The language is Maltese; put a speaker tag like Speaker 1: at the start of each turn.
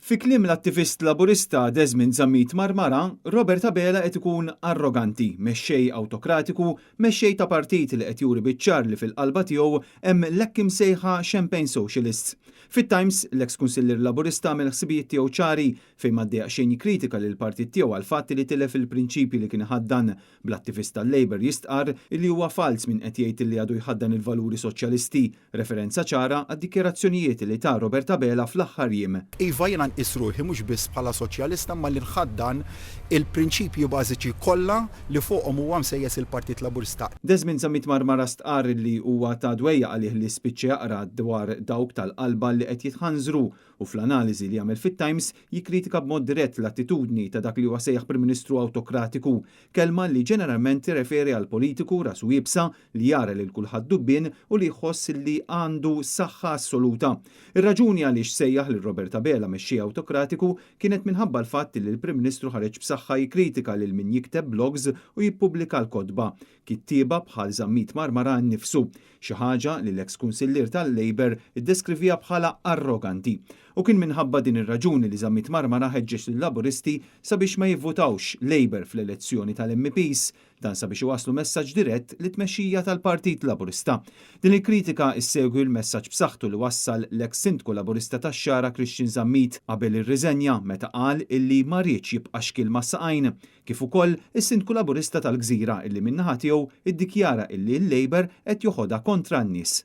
Speaker 1: Fi kliem l-attivist laburista Desmond Zammit Marmara, Robert Abela qed ikun arroganti, mexxej awtokratiku, mexxej ta' partit li qed juri biċ-ċar li fil-qalba tiegħu hemm l-hekk imsejħa Champagne Socialists. Fit-Times, l-eks kunsillier laburista għamel ħsibijiet tiegħu ċari fejn m'għaddejja xejn jikkritika lil partit tiegħu għal fatt li tilef il-prinċipji li kien ħaddan bl-attivist tal-Labor jistqar li huwa fals min qed jgħid li għadu jħaddan il-valuri soċjalisti, referenza ċara għad-dikjerazzjonijiet li ta' Robert Abela fl-aħħar jiem.
Speaker 2: Iva jiena nqisruħi mhux biss bħala soċjalista ma li nħaddan il-prinċipji bażiċi kollha li fuqhom huwa msejjes il-Partit Laburista.
Speaker 1: Desmond Zammit Marmara stqar li huwa ta' dwejja għalih li spiċċa jaqra dwar dawk tal-qalba li qed jitħanżru u fl-analiżi li jagħmel fit-Times jikkritika b'mod dirett l-attitudni ta' dak li huwa sejjaħ Prim Ministru awtokratiku, kelma li ġeneralment tirreferi għal politiku rasu jibsa li jara lil kulħadd dubbien u li jħoss li għandu saħħa assoluta. Ir-raġuni għaliex sejjaħ lil Robert Abela mexxej awtokratiku kienet minħabba l-fatt li l-Prim Ministru ħareġ b'saħħa jikkritika lil min jikteb blogs u jippubblika l-kotba, kittieba bħal Zammit Marmara nnifsu, xi ħaġa li l-eks kunsillier tal-Labor iddeskrivija bħala arroganti. U kien minħabba din ir-raġuni li Zammit Marmara ħeġġeġ lill-Laburisti sabiex ma jivvotawx Labor fl-elezzjoni tal-MPs, dan sabiex iwasslu messaġġ dirett li tmexxija tal-Partit Laburista. Din il-kritika issegwi l-messaġġ b'saħħtu li wassal l-eks Sindku Laburista tax-Xara Christian Zammit qabel ir-riżenja meta qal illi ma rridx jibqa' xkil mas-saqajn, kif ukoll is-Sindku Laburista tal-Gżira illi min-naħa tiegħu iddikjara illi l-Labor qed joħodha kontra n-nies.